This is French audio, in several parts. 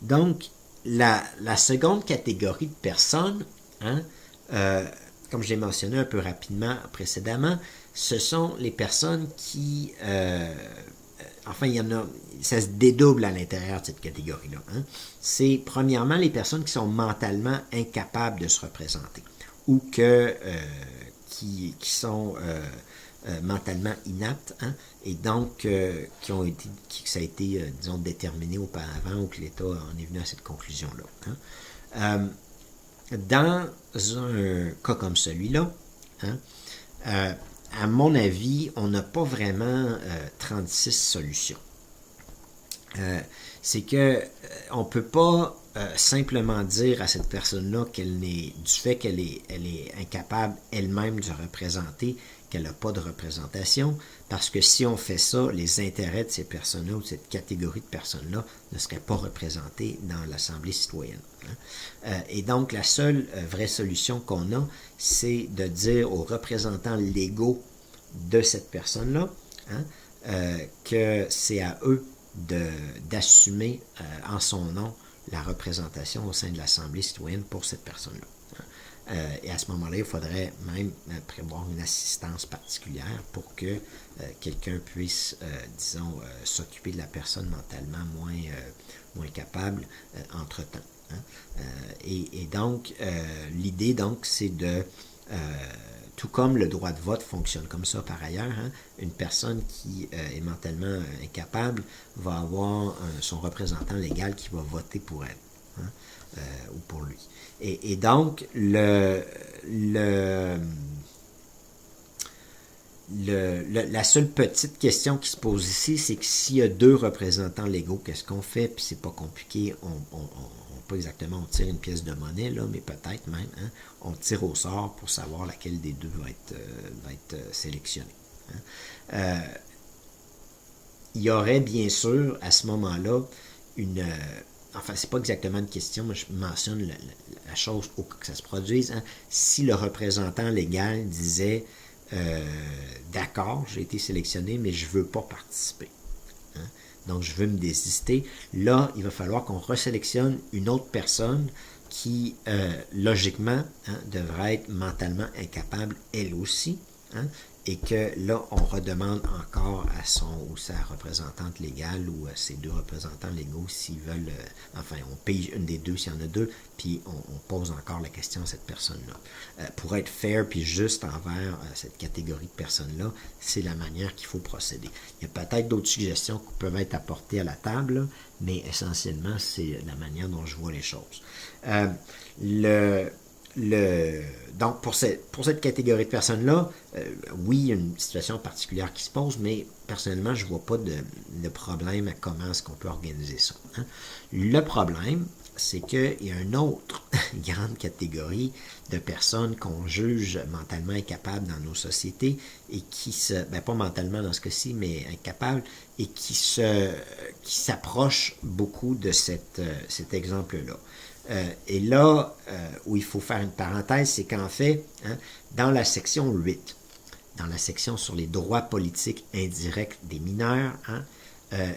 Donc, la seconde catégorie de personnes, hein, comme je l'ai mentionné un peu rapidement précédemment, ce sont les personnes qui... enfin, il y en a... Ça se dédouble à l'intérieur de cette catégorie-là. Hein. C'est premièrement les personnes qui sont mentalement incapables de se représenter ou qui sont mentalement inaptes, hein, et donc que ça a été, disons, déterminé auparavant ou que l'État en est venu à cette conclusion-là. Hein. Dans un cas comme celui-là, hein, à mon avis, on n'a pas vraiment 36 solutions. C'est que on ne peut pas simplement dire à cette personne-là du fait qu'elle est incapable elle-même de se représenter, qu'elle n'a pas de représentation, parce que si on fait ça, les intérêts de ces personnes-là ou de cette catégorie de personnes-là ne seraient pas représentés dans l'Assemblée citoyenne. Hein. Et donc, la seule vraie solution qu'on a, c'est de dire aux représentants légaux de cette personne-là, hein, que c'est à eux d'assumer en son nom la représentation au sein de l'Assemblée citoyenne pour cette personne-là. Et à ce moment-là, il faudrait même prévoir une assistance particulière pour que quelqu'un puisse, disons, s'occuper de la personne mentalement moins capable entre-temps. Hein. Et donc, l'idée, donc, c'est de... tout comme le droit de vote fonctionne comme ça par ailleurs, hein, une personne qui est mentalement incapable va avoir son représentant légal qui va voter pour elle, hein, ou pour lui. Et donc, la seule petite question qui se pose ici, c'est que s'il y a deux représentants légaux, qu'est-ce qu'on fait? Puis c'est pas compliqué, pas exactement on tire une pièce de monnaie, là, mais peut-être même, hein, on tire au sort pour savoir laquelle des deux va être sélectionnée. Hein. Il y aurait bien sûr à ce moment-là enfin, c'est pas exactement une question, mais je mentionne la chose au cas que ça se produise. Hein. Si le représentant légal disait d'accord, j'ai été sélectionné, mais je veux pas participer. Hein. Donc, je veux me désister. Là, il va falloir qu'on resélectionne une autre personne qui, logiquement, hein, devrait être mentalement incapable, elle aussi, hein, et que là, on redemande encore à son ou sa représentante légale ou à ses deux représentants légaux s'ils veulent, enfin, on paye une des deux s'il y en a deux, puis on pose encore la question à cette personne-là. Pour être fair puis juste envers cette catégorie de personnes-là, c'est la manière qu'il faut procéder. Il y a peut-être d'autres suggestions qui peuvent être apportées à la table, là, mais essentiellement, c'est la manière dont je vois les choses. Donc, pour cette catégorie de personnes-là, oui, il y a une situation particulière qui se pose, mais personnellement, je ne vois pas de problème à comment est-ce qu'on peut organiser ça. Hein. Le problème, c'est qu'il y a une autre grande catégorie de personnes qu'on juge mentalement incapables dans nos sociétés et qui pas mentalement dans ce cas-ci, mais incapables, et qui s'approchent beaucoup de cet exemple-là. Et là, où il faut faire une parenthèse, c'est qu'en fait, hein, dans la section 8, dans la section sur les droits politiques indirects des mineurs, hein,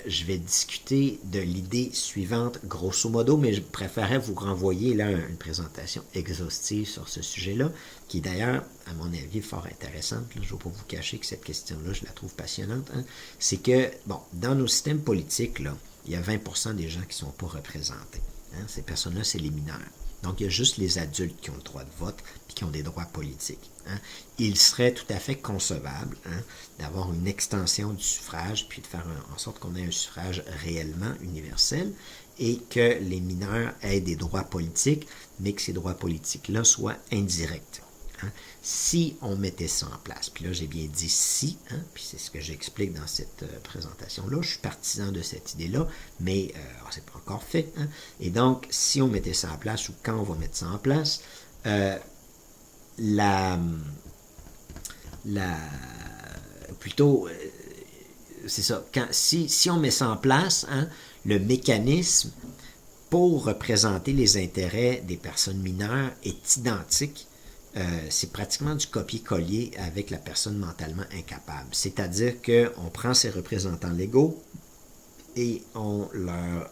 je vais discuter de l'idée suivante, grosso modo, mais je préférais vous renvoyer là une présentation exhaustive sur ce sujet-là, qui est d'ailleurs, à mon avis, fort intéressante. Là, je ne vais pas vous cacher que cette question-là, je la trouve passionnante. Hein. C'est que, bon, dans nos systèmes politiques, là, il y a 20% des gens qui ne sont pas représentés. Hein, ces personnes-là, c'est les mineurs. Donc, il y a juste les adultes qui ont le droit de vote et qui ont des droits politiques. Hein. Il serait tout à fait concevable, hein, d'avoir une extension du suffrage, puis de faire en sorte qu'on ait un suffrage réellement universel et que les mineurs aient des droits politiques, mais que ces droits politiques-là soient indirects. Hein. Si on mettait ça en place, puis là j'ai bien dit si, hein, puis c'est ce que j'explique dans cette présentation-là, je suis partisan de cette idée-là, mais c'est pas encore fait. Hein. Et donc, si on mettait ça en place, ou quand on va mettre ça en place, plutôt, c'est ça, si on met ça en place, hein, le mécanisme pour représenter les intérêts des personnes mineures est identique. C'est pratiquement du copier-coller avec la personne mentalement incapable. C'est-à-dire qu'on prend ses représentants légaux, et on leur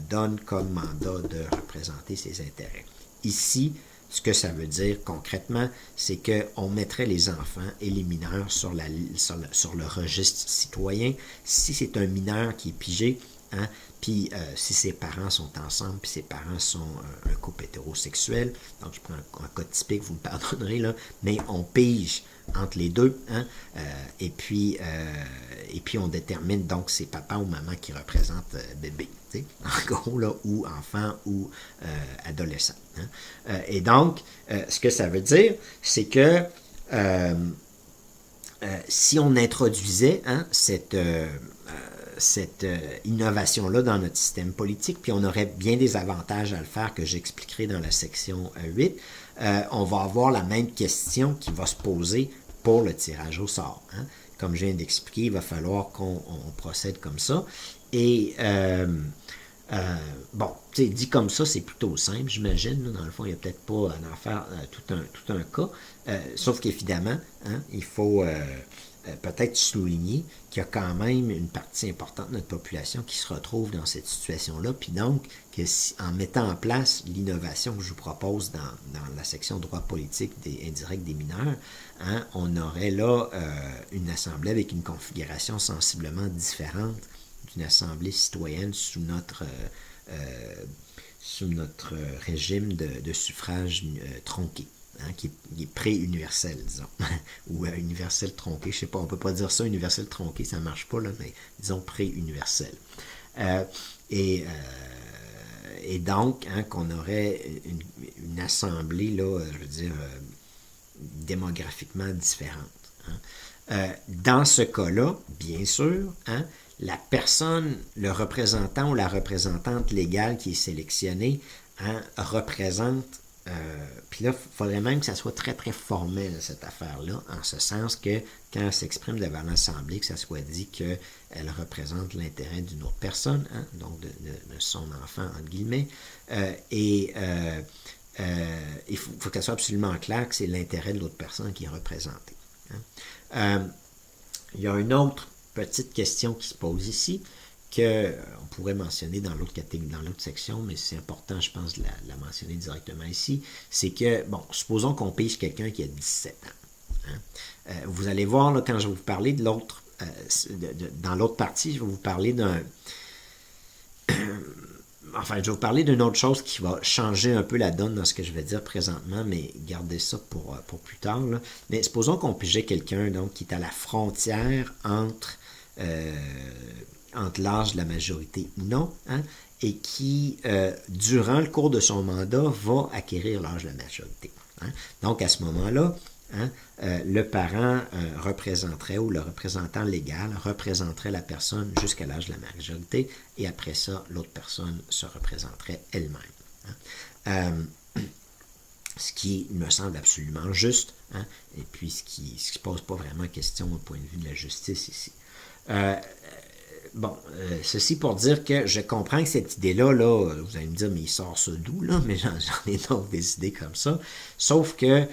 donne comme mandat de représenter ses intérêts. Ici, ce que ça veut dire concrètement, c'est qu'on mettrait les enfants et les mineurs sur le registre citoyen. Si c'est un mineur qui est pigé, hein, puis si ses parents sont ensemble, puis ses parents sont un couple hétérosexuel, donc je prends un cas typique, vous me pardonnerez, là, mais on pige entre les deux, hein, et puis on détermine donc c'est papa ou maman qui représente bébé, en gros, là, ou enfant ou adolescent. Hein. Et donc, ce que ça veut dire, c'est que si on introduisait cette innovation-là dans notre système politique, puis on aurait bien des avantages à le faire que j'expliquerai dans la section 8, on va avoir la même question qui va se poser pour le tirage au sort. Hein. Comme je viens d'expliquer, il va falloir qu'on procède comme ça. Et bon, dit comme ça, c'est plutôt simple, j'imagine. Dans le fond, il n'y a peut-être pas à en faire tout un cas. Sauf qu'évidemment, hein, il faut peut-être souligner qu'il y a quand même une partie importante de notre population qui se retrouve dans cette situation-là, puis donc, que en mettant en place l'innovation que je vous propose dans la section droit politique indirect des mineurs, hein, on aurait là une assemblée avec une configuration sensiblement différente d'une assemblée citoyenne sous notre régime de suffrage tronqué. Hein, qui est pré-universel, disons, ou universel tronqué, je sais pas, on peut pas dire ça, universel tronqué, ça marche pas, là, mais disons pré-universel. Et donc, hein, qu'on aurait une assemblée, là, je veux dire, démographiquement différente. Hein. Dans ce cas-là, bien sûr, hein, la personne, le représentant ou la représentante légale qui est sélectionnée, hein, représente. Puis là, il faudrait même que ça soit très, très formel, cette affaire-là, en ce sens que quand elle s'exprime devant l'Assemblée, que ça soit dit qu'elle représente l'intérêt d'une autre personne, hein, donc de son enfant, entre guillemets, il faut qu'elle soit absolument claire que c'est l'intérêt de l'autre personne qui est représenté. Hein. Il y a une autre petite question qui se pose ici, qu'on pourrait mentionner dans l'autre section, mais c'est important, je pense, de la mentionner directement ici, c'est que, bon, supposons qu'on pige quelqu'un qui a 17 ans. Hein. Vous allez voir, là, quand je vais vous parler de l'autre, dans l'autre partie, je vais vous parler enfin, je vais vous parler d'une autre chose qui va changer un peu la donne dans ce que je vais dire présentement, mais gardez ça pour plus tard. Là. Mais supposons qu'on pigeait quelqu'un donc, qui est à la frontière entre l'âge de la majorité ou non, hein, et qui, durant le cours de son mandat, va acquérir l'âge de la majorité. Hein. Donc, à ce moment-là, hein, le parent représenterait, ou le représentant légal représenterait la personne jusqu'à l'âge de la majorité, et après ça, l'autre personne se représenterait elle-même. Hein. Ce qui me semble absolument juste, hein, et puis ce qui ne pose pas vraiment question au point de vue de la justice ici. Bon, ceci pour dire que je comprends que cette idée-là, là, vous allez me dire, mais il sort ça d'où, là? Mais j'en ai donc des idées comme ça. Sauf que,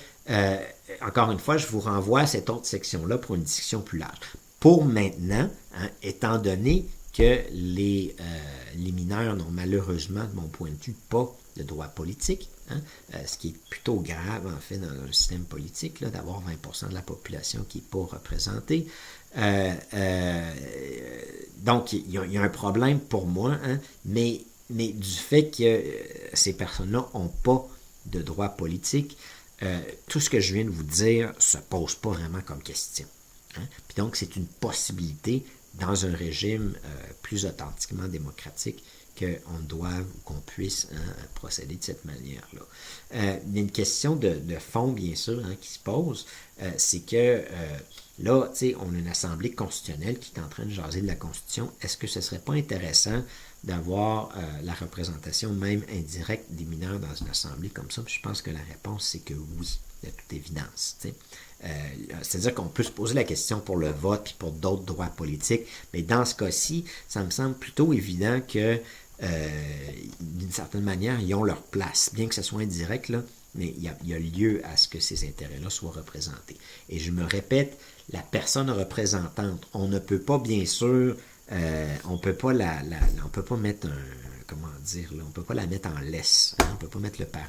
encore une fois, je vous renvoie à cette autre section-là pour une discussion plus large. Pour maintenant, hein, étant donné que les mineurs n'ont malheureusement, de mon point de vue, pas de droit politique, hein, ce qui est plutôt grave, en fait, dans un système politique, là, d'avoir 20% de la population qui n'est pas représentée. Donc, il y a un problème pour moi, hein, mais du fait que ces personnes-là n'ont pas de droit politique, tout ce que je viens de vous dire ne se pose pas vraiment comme question. Hein. Puis donc, c'est une possibilité dans un régime plus authentiquement démocratique qu'on doive ou qu'on puisse procéder de cette manière-là. Il y a une question de fond, bien sûr, hein, qui se pose, c'est que là, tu sais, on a une assemblée constitutionnelle qui est en train de jaser de la Constitution. Est-ce que ce ne serait pas intéressant d'avoir la représentation même indirecte des mineurs dans une assemblée comme ça? Puis je pense que la réponse, c'est que oui, de toute évidence. C'est-à-dire qu'on peut se poser la question pour le vote puis pour d'autres droits politiques, mais dans ce cas-ci, ça me semble plutôt évident que d'une certaine manière, ils ont leur place, bien que ce soit indirect, là, mais il y a lieu à ce que ces intérêts-là soient représentés. Et je me répète, la personne représentante, on ne peut pas bien sûr on peut pas on peut pas mettre comment dire, là, on peut pas la mettre en laisse. Hein? On peut pas mettre le parent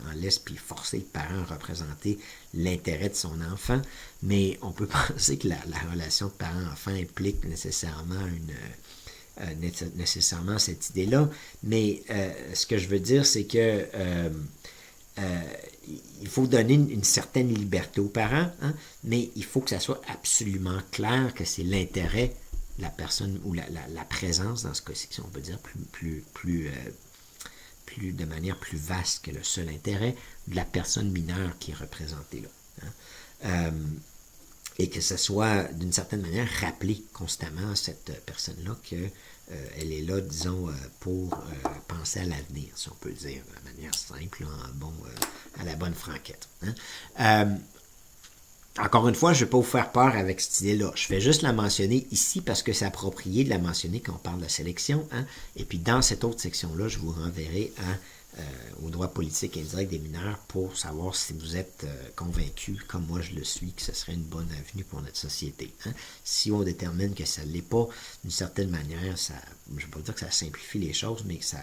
en laisse puis forcer le parent à représenter l'intérêt de son enfant, mais on peut penser que la relation de parent-enfant implique nécessairement cette idée-là, mais ce que je veux dire, c'est que il faut donner une certaine liberté aux parents, hein, mais il faut que ça soit absolument clair que c'est l'intérêt de la personne ou la présence, dans ce cas-ci, si on peut dire de manière plus vaste que le seul intérêt de la personne mineure qui est représentée là. Hein. Et que ce soit d'une certaine manière rappelé constamment à cette personne-là qu'elle est là, disons, pour penser à l'avenir, si on peut le dire, de manière simple, à la bonne franquette. Hein. Encore une fois, je ne vais pas vous faire peur avec cette idée-là. Je vais juste la mentionner ici parce que c'est approprié de la mentionner quand on parle de la sélection. Hein. Et puis dans cette autre section-là, je vous renverrai au droit politique indirect des mineurs pour savoir si vous êtes convaincu, comme moi je le suis, que ce serait une bonne avenue pour notre société. Hein. Si on détermine que ça ne l'est pas, d'une certaine manière, je ne vais pas dire que ça simplifie les choses, mais que ça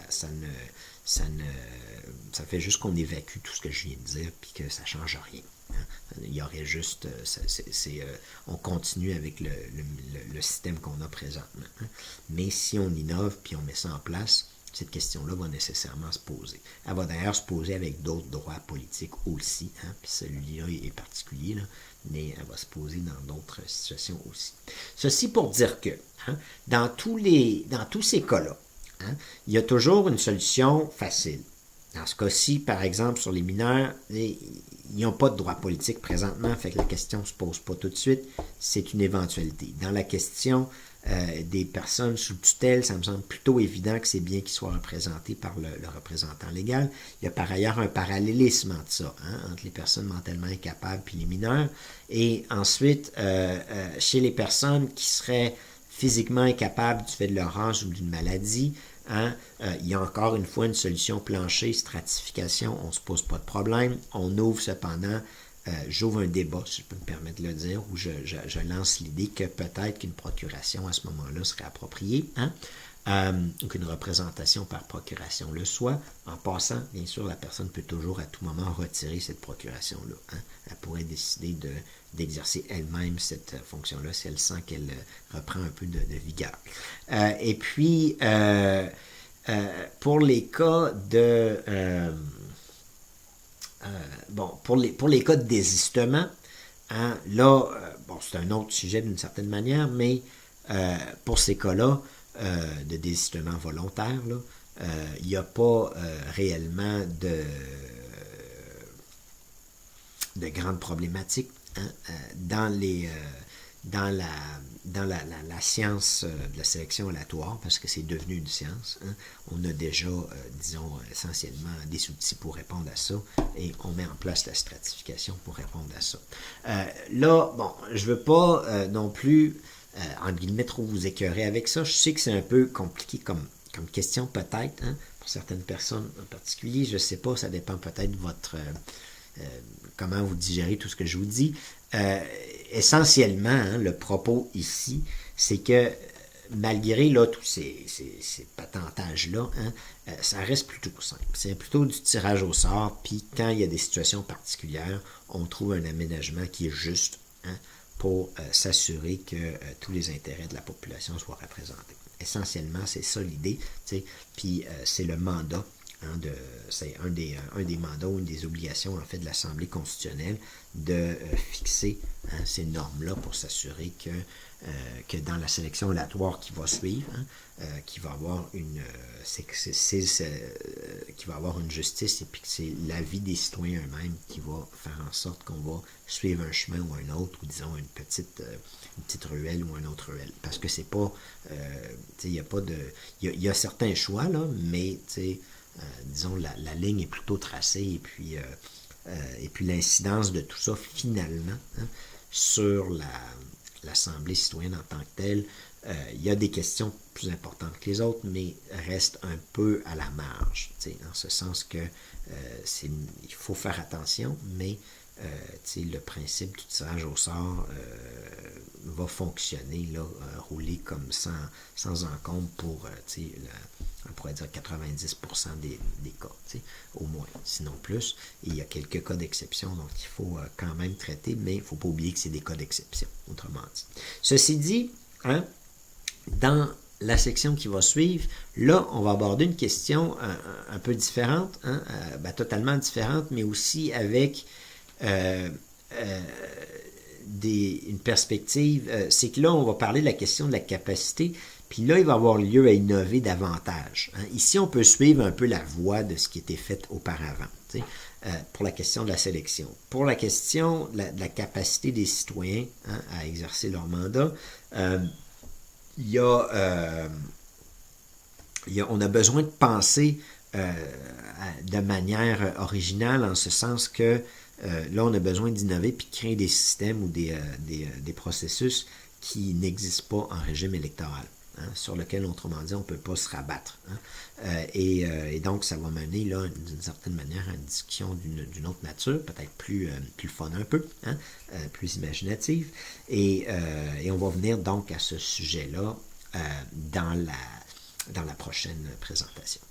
fait juste qu'on évacue tout ce que je viens de dire puis que ça ne change rien. Il y aurait juste, on continue avec le système qu'on a présentement. Hein. Mais si on innove puis on met ça en place, cette question-là va nécessairement se poser. Elle va d'ailleurs se poser avec d'autres droits politiques aussi, hein, puis celui-là est particulier, là, mais elle va se poser dans d'autres situations aussi. Ceci pour dire que, hein, dans tous ces cas-là, hein, il y a toujours une solution facile. Dans ce cas-ci, par exemple, sur les mineurs, ils n'ont pas de droit politique présentement, fait que la question ne se pose pas tout de suite, c'est une éventualité. Dans la question des personnes sous tutelle, ça me semble plutôt évident que c'est bien qu'ils soient représentés par le représentant légal. Il y a par ailleurs un parallélisme entre ça, hein, entre les personnes mentalement incapables et les mineurs. Et ensuite, chez les personnes qui seraient physiquement incapables du fait de leur âge ou d'une maladie, hein, il y a encore une fois une solution plancher, stratification, on ne se pose pas de problème. On ouvre cependant, j'ouvre un débat, si je peux me permettre de le dire, où je lance l'idée que peut-être qu'une procuration à ce moment-là serait appropriée, hein, ou qu'une représentation par procuration le soit. En passant, bien sûr, la personne peut toujours à tout moment retirer cette procuration-là. Hein. Elle pourrait décider d'exercer elle-même cette fonction-là si elle sent qu'elle reprend un peu de vigueur. Et puis, pour les cas de... pour les cas de désistement, hein, là, c'est un autre sujet d'une certaine manière, mais pour ces cas-là, de désistement volontaire, il n'y a pas réellement de grandes problématiques. Hein, dans la science de la sélection aléatoire, parce que c'est devenu une science, hein, on a déjà, disons, essentiellement des outils pour répondre à ça, et on met en place la stratification pour répondre à ça. Là, bon, je veux pas non plus, entre guillemets, trop vous écœurer avec ça. Je sais que c'est un peu compliqué comme question, peut-être, hein, pour certaines personnes en particulier. Je sais pas, ça dépend peut-être de votre... comment vous digérez tout ce que je vous dis. Essentiellement, hein, le propos ici, c'est que malgré là, tous ces patentages-là, hein, ça reste plutôt simple. C'est plutôt du tirage au sort, puis quand il y a des situations particulières, on trouve un aménagement qui est juste, hein, pour s'assurer que tous les intérêts de la population soient représentés. Essentiellement, c'est ça l'idée, puis c'est le mandat. Hein, c'est un des mandats ou une des obligations en fait de l'Assemblée constitutionnelle de fixer, hein, ces normes-là pour s'assurer que dans la sélection aléatoire qui va suivre, hein, qu'il va avoir une justice et puis que c'est l'avis des citoyens eux-mêmes qui va faire en sorte qu'on va suivre un chemin ou un autre, ou disons une petite ruelle ou un autre ruelle. Parce que c'est pas, il y a pas de, il y a certains choix là, mais disons la ligne est plutôt tracée et puis l'incidence de tout ça finalement, hein, sur l'Assemblée citoyenne en tant que telle, il y a des questions plus importantes que les autres, mais reste un peu à la marge, dans ce sens que il faut faire attention, mais le principe du tirage au sort va fonctionner, là, rouler comme sans encombre pour, on pourrait dire 90% des cas, au moins, sinon plus. Et il y a quelques cas d'exception, donc il faut quand même traiter, mais il ne faut pas oublier que c'est des cas d'exception, autrement dit. Ceci dit, dans la section qui va suivre, là, on va aborder une question un peu différente, totalement différente, mais aussi avec une perspective. C'est que là, on va parler de la question de la capacité, puis là, il va avoir lieu à innover davantage. Ici, on peut suivre un peu la voie de ce qui était fait auparavant, pour la question de la sélection. Pour la question de la capacité des citoyens à exercer leur mandat, on a besoin de penser de manière originale, en ce sens que là, on a besoin d'innover puis de créer des systèmes ou des processus qui n'existent pas en régime électoral, sur lequel, autrement dit, on ne peut pas se rabattre. Et donc, ça va mener, là, d'une certaine manière, à une discussion d'une autre nature, peut-être plus fun un peu, plus imaginative. Et on va venir donc à ce sujet-là dans la prochaine présentation.